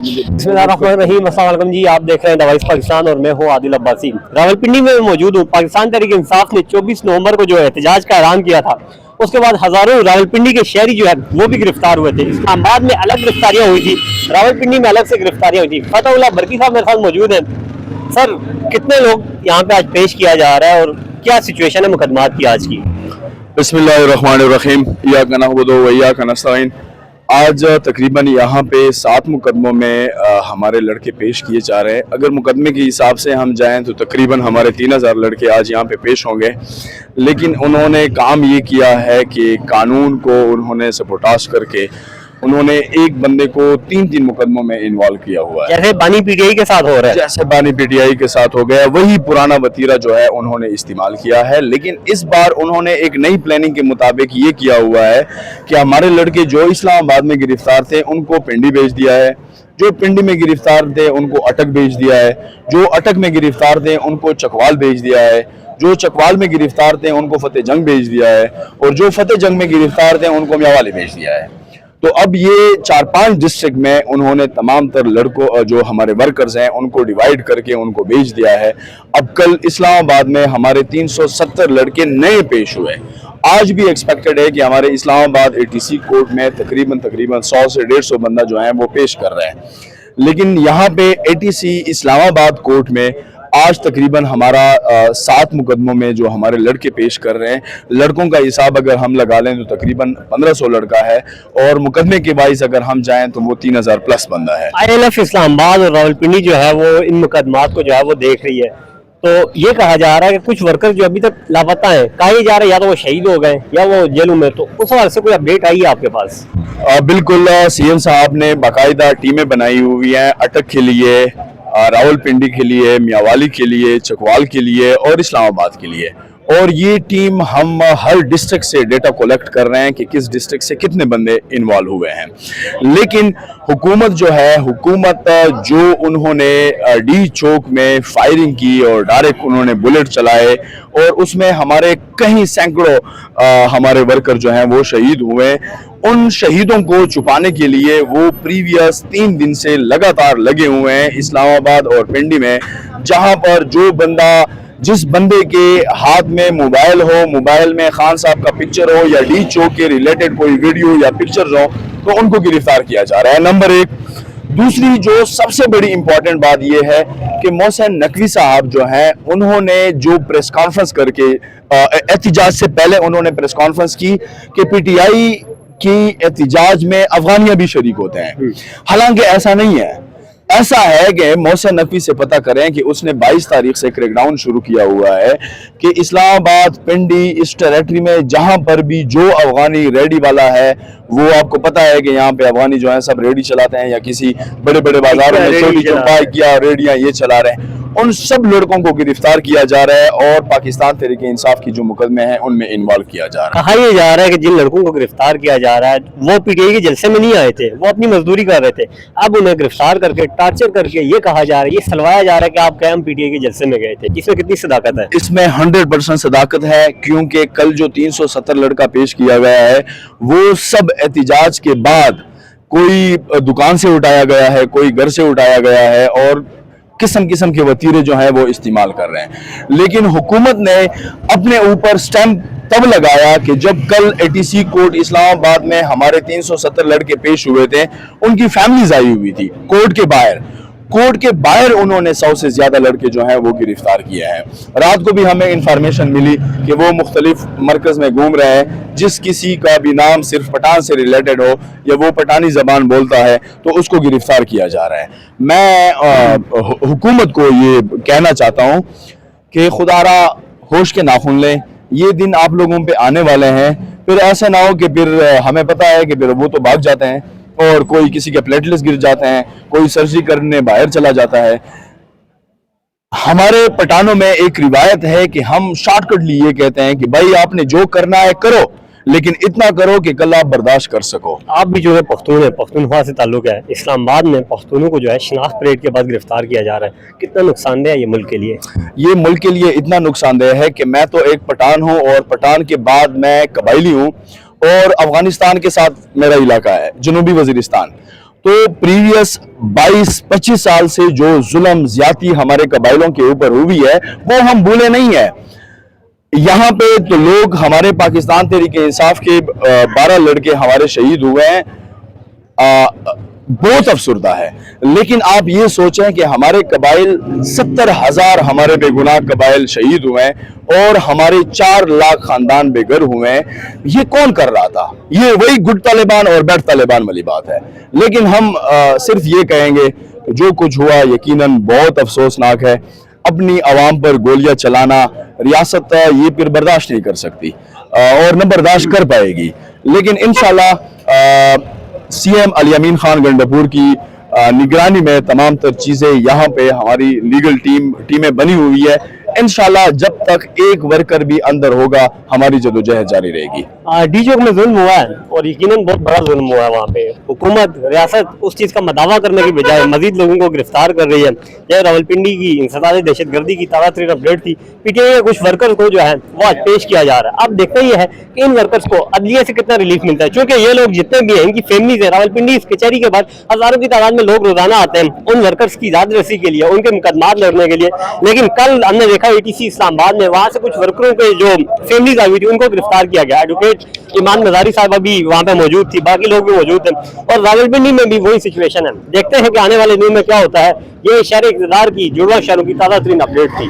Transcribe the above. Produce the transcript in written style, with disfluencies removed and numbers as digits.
बिस्मिल्लाहिर्रहमानिर्रहीम। अस्सलाम वालेकुम जी, आप देख रहे हैं द वॉइस पाकिस्तान और मैं हूँ आदिल अब्बासी। रावलपिंडी में मौजूद हूँ। पाकिस्तान तहरीक इंसाफ ने 24 नवंबर को जो एहतजाज का ऐलान किया था, उसके बाद हजारों रावलपिंडी के शहरी जो है वो भी गिरफ्तार हुए थे। इस्लामाबाद में अलग गिरफ्तारियां हुई थी, रावलपिंडी में अलग से गिरफ्तारियां हुई थी। फतहुल्लाह बरकी साहब मेरे साथ मौजूद हैं। सर, कितने लोग यहाँ पे आज पेश किया जा रहा है और क्या सिचुएशन है मुकदमात की आज की? बिस्मिल्लाहिर्रहमानिर्रहीम। इय्याका नअबुदु व इय्याका नस्तईन। आज तकरीबन यहाँ पे 7 मुकदमों में हमारे लड़के पेश किए जा रहे हैं। अगर मुकदमे के हिसाब से हम जाएं तो तकरीबन हमारे 3000 लड़के आज यहाँ पे पेश होंगे। लेकिन उन्होंने काम ये किया है कि कानून को उन्होंने सपोर्टास करके उन्होंने एक बंदे को 3 मुकदमों में इन्वॉल्व किया हुआ है। जैसे बानी पीटीआई के साथ हो रहा है, जैसे बानी पीटीआई के साथ हो गया, वही पुराना वतीरा जो है उन्होंने इस्तेमाल किया है। लेकिन इस बार उन्होंने एक नई प्लानिंग के मुताबिक ये किया हुआ है कि हमारे लड़के जो इस्लामाबाद में गिरफ्तार थे उनको पिंडी भेज दिया है, जो पिंडी में गिरफ्तार थे उनको अटक भेज दिया है, जो अटक में गिरफ्तार थे उनको चकवाल भेज दिया है, जो चकवाल में गिरफ्तार थे उनको फतेह जंग भेज दिया है, और जो फतेह जंग में गिरफ्तार थे उनको मियावाली भेज दिया है। तो अब ये 4-5 डिस्ट्रिक्ट में उन्होंने तमाम तर लड़कों जो हमारे वर्कर्स हैं उनको डिवाइड करके उनको भेज दिया है। अब कल इस्लामाबाद में हमारे 370 लड़के नए पेश हुए। आज भी एक्सपेक्टेड है कि हमारे इस्लामाबाद एटीसी कोर्ट में तकरीबन 100 से 150 बंदा जो है वो पेश कर रहे हैं। लेकिन यहाँ पे एटीसी इस्लामाबाद कोर्ट में आज तकरीबन हमारा 7 मुकदमों में जो हमारे लड़के पेश कर रहे हैं, लड़कों का हिसाब अगर हम लगा लें तो तकरीबन 1500 लड़का है, और मुकदमे के बाइस अगर हम जाएं तो वो 3000 प्लस बंदा है। ILF इस्लामाबाद और रावलपिंडी जो है वो इन मुकदमात को जो है वो देख रही है। तो ये कहा जा रहा है कि कुछ वर्कर जो अभी तक लापता हैं, कहा जा रहा है या तो वो शहीद हो गए या वो जेलों में। तो उस हवाले से कोई अपडेट आई है आपके पास? बिल्कुल, सीएम साहब ने बाकायदा टीमें बनाई हुई हैं अटक के लिए, रावलपिंडी के लिए, मियावाली के लिए, चकवाल के लिए और इस्लामाबाद के लिए। और ये टीम हम हर डिस्ट्रिक्ट से डेटा कलेक्ट कर रहे हैं कि किस डिस्ट्रिक्ट से कितने बंदे इन्वॉल्व हुए हैं। लेकिन हुकूमत जो है, हुकूमत जो उन्होंने डी चौक में फायरिंग की और डायरेक्ट उन्होंने बुलेट चलाए, और उसमें हमारे कई सैकड़ों हमारे वर्कर जो हैं वो शहीद हुए। उन शहीदों को छुपाने के लिए वो प्रीवियस 3 दिन से लगातार लगे हुए हैं इस्लामाबाद और पिंडी में, जहां पर जो बंदा, जिस बंदे के हाथ में मोबाइल हो, मोबाइल में खान साहब का पिक्चर हो या डी चौक के रिलेटेड कोई वीडियो या पिक्चर्स हो, तो उनको गिरफ्तार किया जा रहा है। नंबर 1। दूसरी जो सबसे बड़ी इंपॉर्टेंट बात यह है कि मोहसिन नकवी साहब जो हैं उन्होंने जो प्रेस कॉन्फ्रेंस करके एहतजाज से पहले उन्होंने प्रेस कॉन्फ्रेंस की कि पीटीआई की एहतजाज में अफगानिया भी शरीक होते हैं। हालांकि ऐसा नहीं है। ऐसा है कि मोहसिन नकवी से पता करें कि उसने 22 तारीख से क्रैकडाउन शुरू किया हुआ है कि इस्लामाबाद, पिंडी, इस टेरेटरी में जहां पर भी जो अफगानी रेडी वाला है, वो आपको पता है कि यहाँ पे अफगानी जो है सब रेडी चलाते हैं या किसी बड़े बड़े बाजारों में छोटी चौपाई किया रेडियां ये चला रहे हैं, उन सब लड़कों को गिरफ्तार किया जा रहा है और पाकिस्तान तहरीक इंसाफ की जो मुकदमे हैं उनमें इन्वॉल्व किया जा रहा है। कहा यह जा रहा है कि जिन लड़कों को गिरफ्तार किया जा रहा है वो पीटीआई के जलसे में नहीं आए थे, वो अपनी मजदूरी कर रहे थे। अब उन्हें गिरफ्तार करके टार्चर करके ये कहा जा रहा है, ये सलवाया जा रहा है कि आप क्या हम पीटीआई के जलसे में गए थे। इसमें कितनी सदाकत है? इसमें 100% सदाकत है, क्योंकि कल जो 370 लड़का पेश किया गया है वो सब एहतजाज के बाद कोई दुकान से उठाया गया है, कोई घर से उठाया गया है, और किस्म किस्म के वतीरे जो हैं वो इस्तेमाल कर रहे हैं। लेकिन हुकूमत ने अपने ऊपर स्टैंप तब लगाया कि जब कल एटीसी कोर्ट इस्लामाबाद में हमारे 370 लड़के पेश हुए थे, उनकी फैमिलीज आई हुई थी कोर्ट के बाहर। कोर्ट के बाहर उन्होंने 100 से ज्यादा लड़के जो हैं वो गिरफ्तार किए हैं। रात को भी हमें इंफॉर्मेशन मिली कि वो मुख्तलिफ मरकज में घूम रहे हैं, जिस किसी का भी नाम सिर्फ पठान से रिलेटेड हो या वो पठानी जबान बोलता है तो उसको गिरफ्तार किया जा रहा है। मैं हुकूमत को ये कहना चाहता हूँ कि खुदारा होश के नाखून लें, ये दिन आप लोगों पे आने वाले हैं। फिर ऐसा ना हो कि फिर हमें पता है कि फिर वो तो भाग जाते हैं और कोई किसी के प्लेटलेट्स गिर जाते हैं, कोई सर्जरी करने बाहर चला जाता है। हमारे पठानों में एक रिवायत है कि हम शॉर्टकट लिए कहते हैं कि भाई आपने जो करना है करो, लेकिन इतना करो कि कल आप बर्दाश्त कर सको। आप भी जो है पख्तून है, पख्तूनख्वा से ताल्लुक है। इस्लामाबाद में पख्तूनों को जो है शनाख्त परेड के बाद गिरफ्तार किया जा रहा है, कितना नुकसानदेह है ये मुल्क के लिए? ये मुल्क के लिए इतना नुकसानदेह है कि मैं तो एक पठान हूँ और पठान के बाद मैं कबायली हूँ, और अफगानिस्तान के साथ मेरा इलाका है जनूबी वजीरिस्तान। तो प्रीवियस 22-25 साल से जो जुल्म ज्यादती हमारे कबाइलों के ऊपर हुई है वो हम भूले नहीं है। यहाँ पे तो लोग हमारे पाकिस्तान तहरीके इंसाफ के 12 लड़के हमारे शहीद हुए हैं, बहुत अफसरदा है। लेकिन आप ये सोचें कि हमारे कबाइल 70,000 हमारे बेगुनाह कबाइल शहीद हुए हैं और हमारे 4 लाख खानदान बेघर हुए हैं। ये कौन कर रहा था? ये वही गुड तालिबान और बैड तालिबान वाली बात है। लेकिन हम सिर्फ ये कहेंगे कि जो कुछ हुआ यकीनन बहुत अफसोसनाक है। अपनी आवाम पर गोलियां चलाना रियासत ये फिर बर्दाश्त नहीं कर सकती और न बर्दाश्त कर पाएगी। लेकिन इंशाल्लाह सीएम अली अमीन खान गंडापुर की निगरानी में तमाम तर चीजें यहाँ पे हमारी लीगल टीमें बनी हुई है। इंशाल्लाह जब तक एक वर्कर भी अंदर होगा हमारी जदोजहद जारी रहेगी। डीजोक में जुल्म हुआ है और यकीनन बहुत बड़ा जुल्म हुआ है। वहाँ पे हुकूमत रियासत उस चीज का दावा करने की बजाय मजीद लोगों को गिरफ्तार कर रही है। यह रावलपिंडी की इंसदाद दहशतगर्दी की ताज़ा तरीन अपडेट थी। पीटीआई के कुछ वर्कर्स को जो है वो आज पेश किया जा रहा है। अब देखते ही है कि इन वर्कर्स को अदलिया से कितना रिलीफ मिलता है, क्योंकि ये लोग जितने भी हैं इनकी फैमिलीज है। रावलपिंडी इस कचहरी के बाद हजारों की तादाद में लोग रोजाना आते हैं उन वर्कर्स की इजाजत रसी के लिए, उनके मुकदमात लड़ने के लिए। लेकिन कल हमने देखा एटीसी इस्लामाबाद में वहां से कुछ वर्करों के जो फैमिलीज आई हुई थी उनको गिरफ्तार किया गया। एडवोकेट ईमान मजारी साहब भी वहां पे मौजूद थी, बाकी लोग भी मौजूद थे और रावलपिंडी में भी वही सिचुएशन है। देखते हैं कि आने वाले दिन में क्या होता है। ये शहर इक़्तिदार की जुड़वा शहरों की ताज़ा तरीन अपडेट थी।